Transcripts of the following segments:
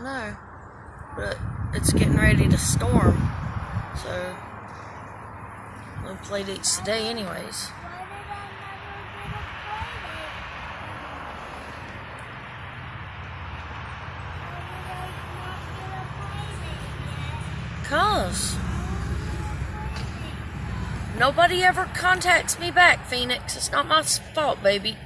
know. But it's getting ready to storm. So, no play dates today anyways. Cause nobody ever contacts me back, Phoenix. It's not my fault, baby.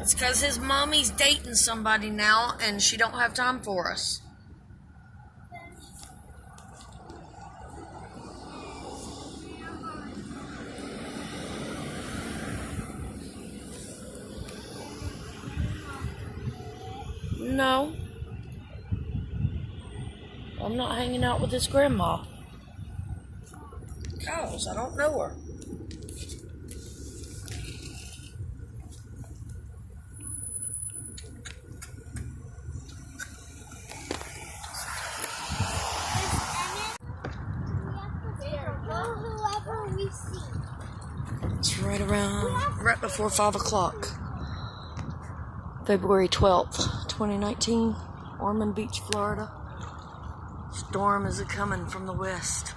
It's because his mommy's dating somebody now and she don't have time for us. No. I'm not hanging out with his grandma. Cause I don't know her. It's right before 5 o'clock. February 12th, 2019, Ormond Beach, Florida. Storm is coming from the west.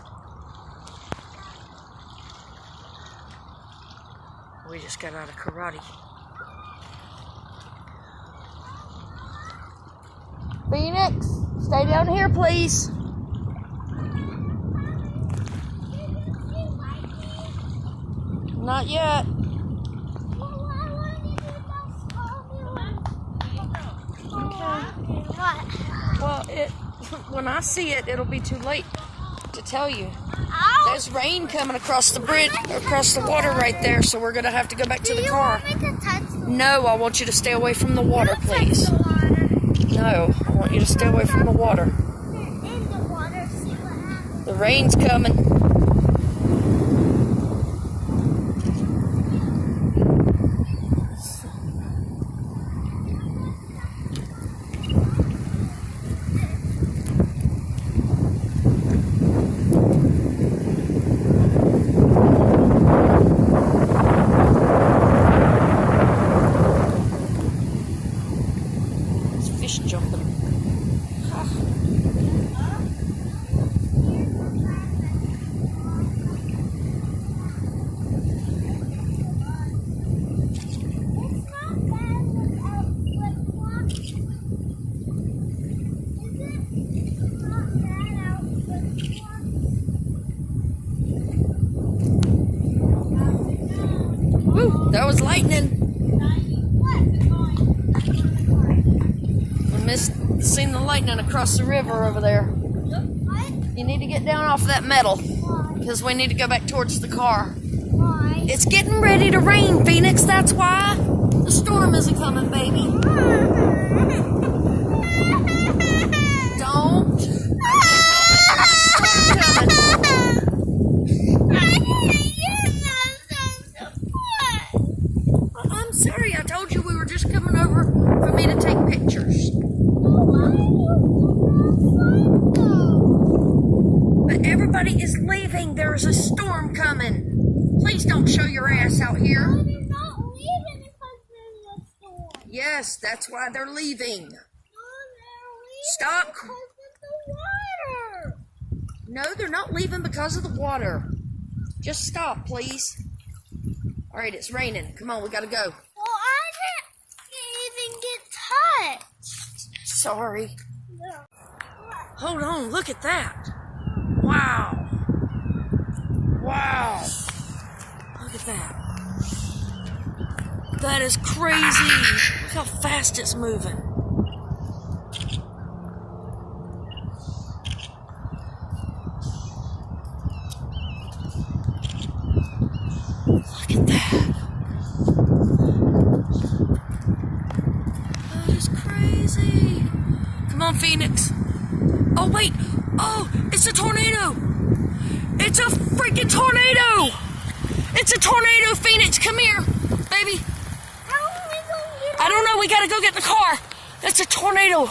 We just got out of karate. Phoenix, stay down here, please. Not yet. Well, when I see it, it'll be too late to tell you. There's rain coming across the bridge, across the water right there, so we're going to have to go back to the car. No, I want you to stay away from the water, please. No, I want you to stay away from the water. The rain's coming. Jumping. Woo, that was lightning. Seen the lightning across the river over there. You need to get down off that metal because we need to go back towards the car. It's getting ready to rain, Phoenix. That's why the storm isn't coming, baby. Don't. I'm sorry. I told you we were just coming over for me to take pictures. But everybody is leaving. There's a storm coming. Please don't show your ass out here. No, they're not leaving because there's a storm. Yes, that's why they're leaving. No, they're leaving Stop. because of the water. No, they're not leaving because of the water. Just stop, please. All right, it's raining. Come on, we gotta go. Well, I didn't even get touched. Sorry. No. Hold on, look at that. Wow. Wow. Look at that. That is crazy. Look how fast it's moving. Look at that. That is crazy. Come on, Phoenix. Oh, wait. Oh, it's a tornado. It's a freaking tornado. It's a tornado, Phoenix. Come here, baby. How are we going to get I don't know. We got to go get the car. That's a tornado.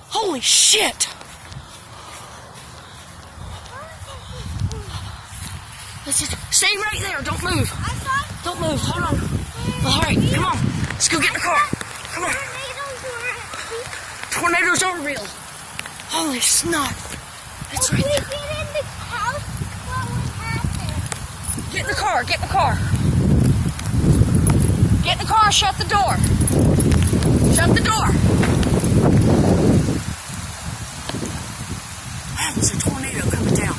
Holy shit. Stay right there. Don't move. Don't move. Hold on. All right, come on. Let's go get in the car. Come on. Tornadoes are real. Holy snot. It's right there. Get in the house, what would happen? Get in the car. Get in the car. Get in the car. Shut the door. Shut the door. That was a tornado coming down.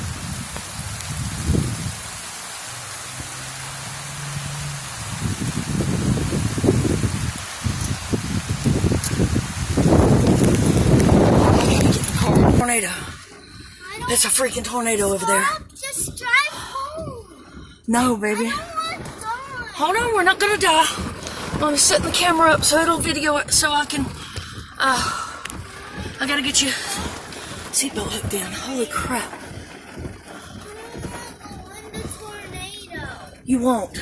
Tornado. It's a freaking tornado over there. Just drive home. No, baby. I don't want to die. Hold on, we're not gonna die. I'm gonna set the camera up so it'll video it so I can. I gotta get you seatbelt hooked in. Holy crap. The tornado. You won't.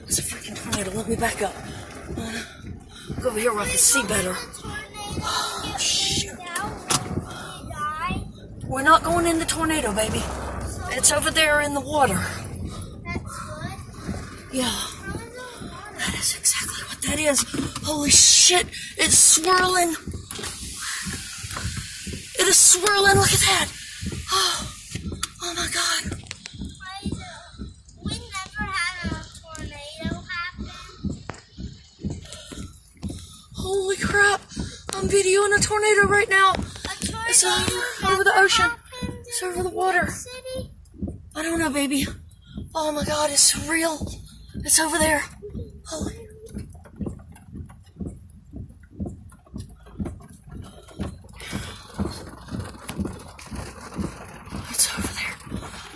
It's a freaking tornado. Let me back up. Go over here where I can see better. Oh, shit. We're not going in the tornado, baby. It's over there in the water. That's good. Yeah. That is exactly what that is. Holy shit. It's swirling. It is swirling. Look at that. Oh my God. We never had a tornado happen. Holy crap. I'm videoing a tornado right now. It's over the ocean. It's over the water. I don't know, baby. Oh my God, it's real. It's over there. Holy. It's over there.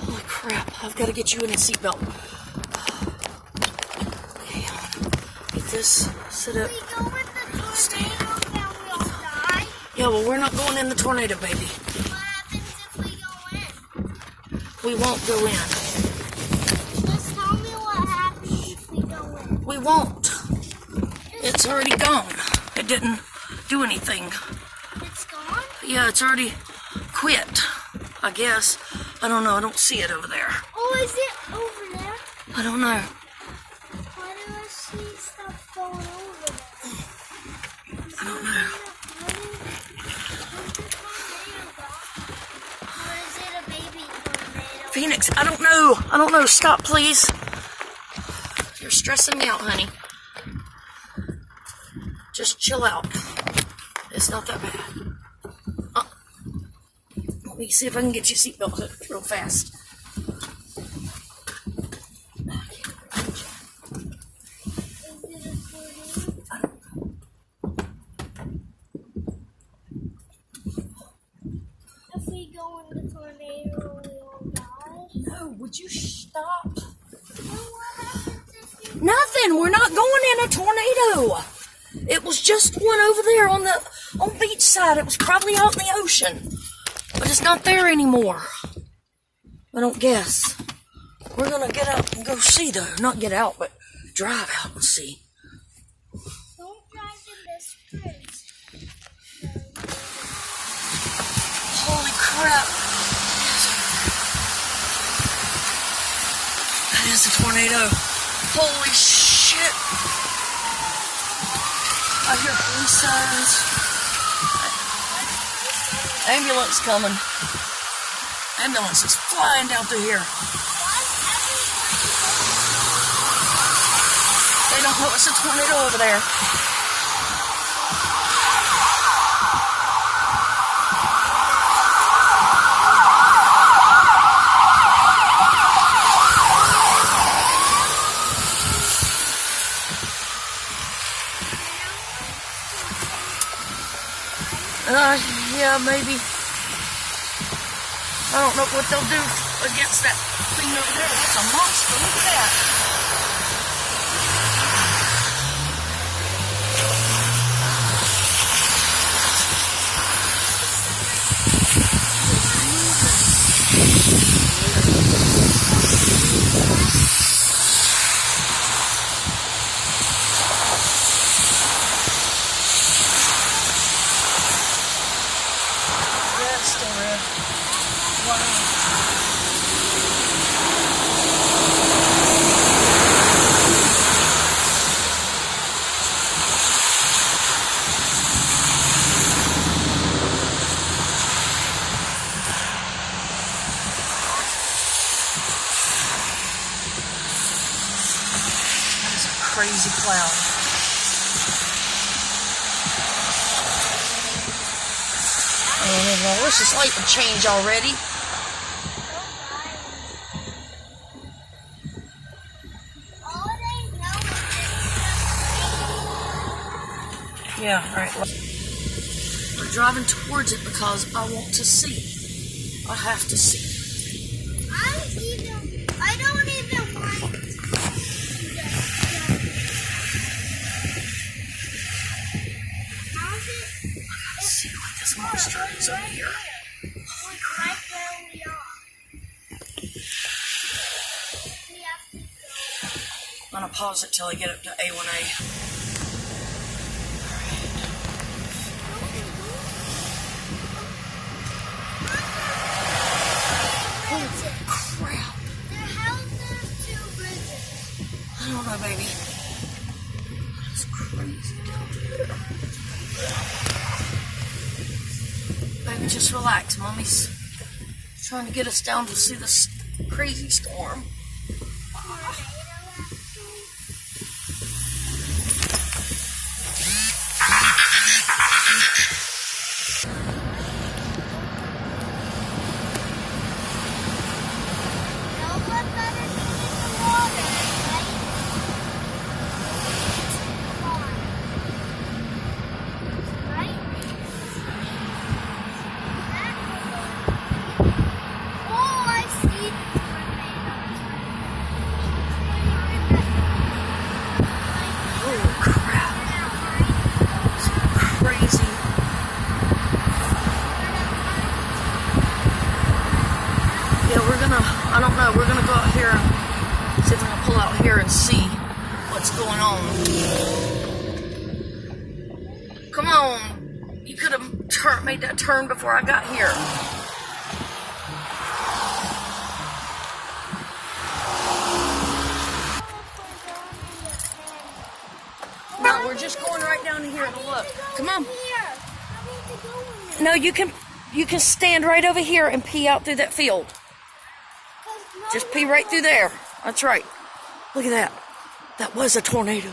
Holy crap. I've got to get you in a seatbelt. Okay, get this. Sit up. Stay. Yeah, well, we're not going in the tornado, baby. What happens if we go in? We won't go in. Just tell me what happens if we go in. We won't. It's already gone. It didn't do anything. It's gone? Yeah, it's already quit, I guess. I don't know. I don't see it over there. Oh, is it over there? I don't know. Why do I see stuff going over there? I don't know. Phoenix, I don't know. I don't know. Stop, please. You're stressing me out, honey. Just chill out. It's not that bad. Let me see if I can get your seatbelt hooked real fast. If we go in the tornado, we'll die. No, would you stop? Then what happens if we... Nothing. We're not going in a tornado. It was just one over there on the beach side. It was probably out in the ocean, but it's not there anymore. I don't guess. We're gonna get out and go see though. Not get out, but drive out and see. Don't drive in this bridge. Holy crap! That is a tornado. Holy shit! I hear police sirens. Ambulance coming. Ambulance is flying down through here. They don't know it's a tornado over there. Yeah, maybe. I don't know what they'll do against that thing over there. That's a monster. Look at that. Wow. Well, where's this light would change already? Yeah, all right. We're driving towards it because I want to see. I have to see. I don't even want to. Let's see what this monster is over here. Right where we are. We have to go. I'm gonna pause it till I get up to A1A. Crap. How there's two bridges? I don't know, baby. That's crazy down there. Baby, just relax. Mommy's trying to get us down to see this crazy storm. I don't know, we're gonna go out here and see if we can pull out here and see what's going on. Come on, you could have made that turn before I got here. No, we're just going right down here to look. Come on. No, you can stand right over here and pee out through that field. Just pee right through there. That's right. Look at that. That was a tornado.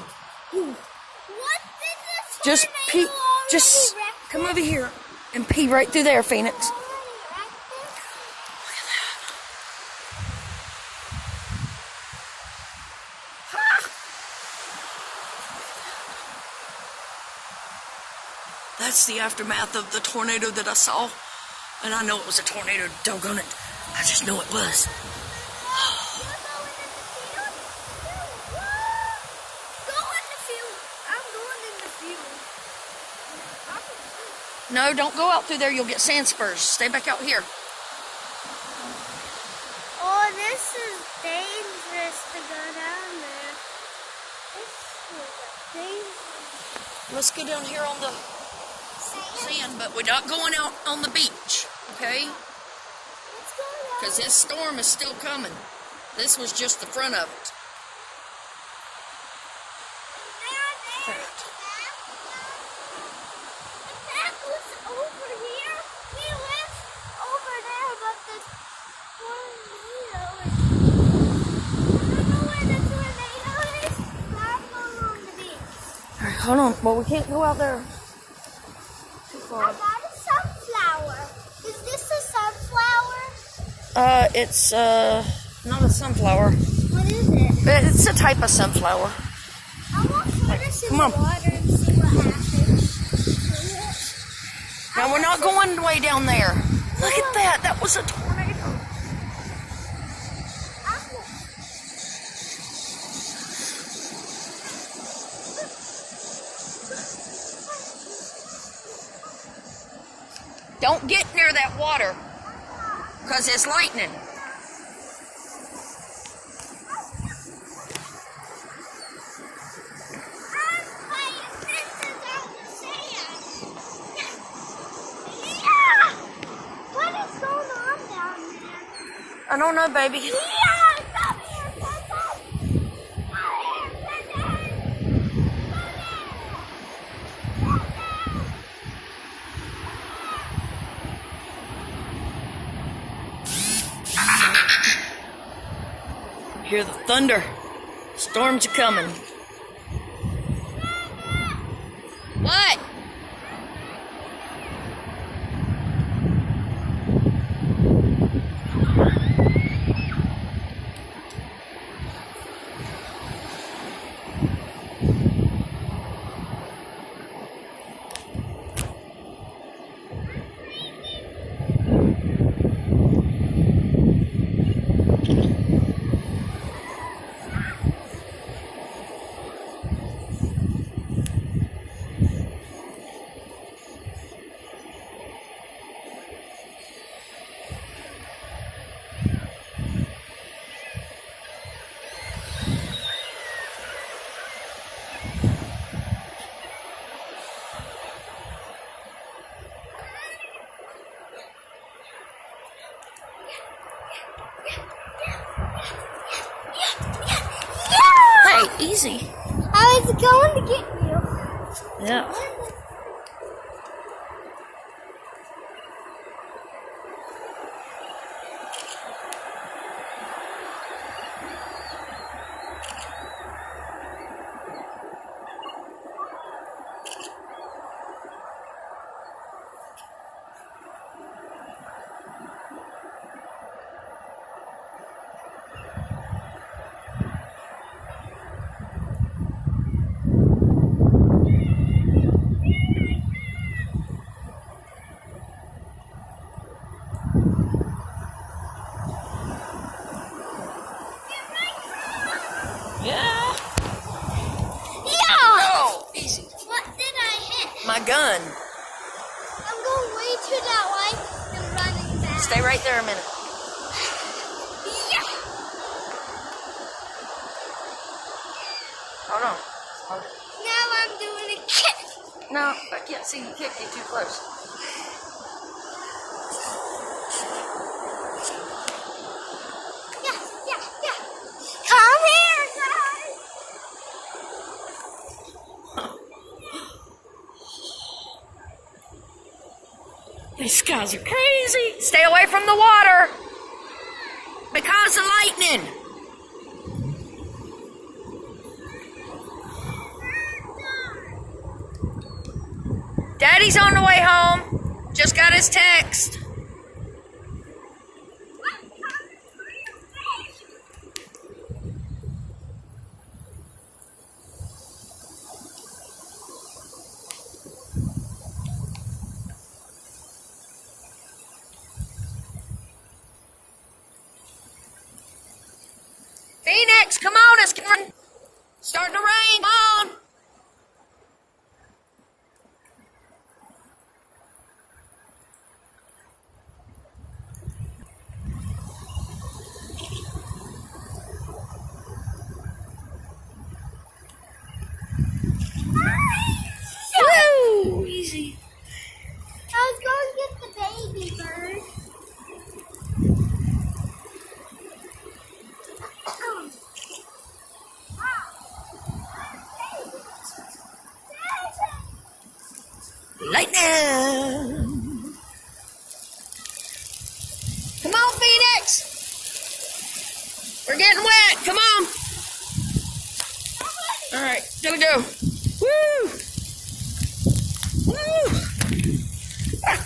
Ooh. What did this Just pee. Just come over here and pee right through there, Phoenix. Look at that. That's the aftermath of the tornado that I saw. And I know it was a tornado, doggone it. I just know it was. No, don't go out through there. You'll get sand spurs. Stay back out here. Oh, this is dangerous to go down there. This is dangerous. Let's go down here on the sand, but we're not going out on the beach, okay? Let's go down. Because this storm is still coming. This was just the front of it. Hold on. Well, we can't go out there too far. I got a sunflower. Is this a sunflower? It's not a sunflower. What is it? It's a type of sunflower. I want to put this in Come the on. water and see what happens. Now we're not going way down there. Look at that. That was a tornado. Don't get near that water, because it's lightning. What is going on down there? I don't know, baby. Hear the thunder. Storms are coming. What? easy. I was going to get you. Yeah. Yeah. Yeah! Oh, easy. What did I hit? My gun. I'm going way to that way and running back. Stay right there a minute. Yeah! Hold on. Hold it. Now I'm doing a kick. No, I can't see you kick. You're too close. Yeah. Come here, guys. These guys are crazy. Stay away from the water because of lightning. Daddy's on the way home. Just got his text. Phoenix, come on, it's starting to rain. Come on. Woo! Easy. I was going to get the baby bird. Lightning. Come on, Phoenix. We're getting wet. Come on. All right, gotta go. Woo! Woo! Ah.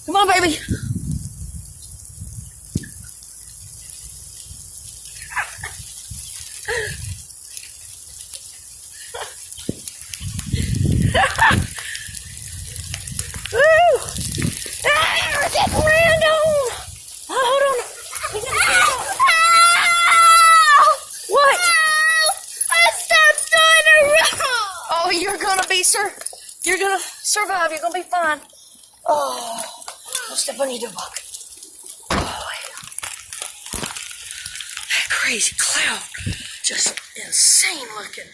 Come on, baby. Woo! Ah, we're getting ran on. Oh, hold on. What? I stepped on a rock. Oh, you're gonna be, sir. You're gonna survive. You're gonna be fine. Oh, don't step on your dog. Oh, that crazy cloud, just insane looking.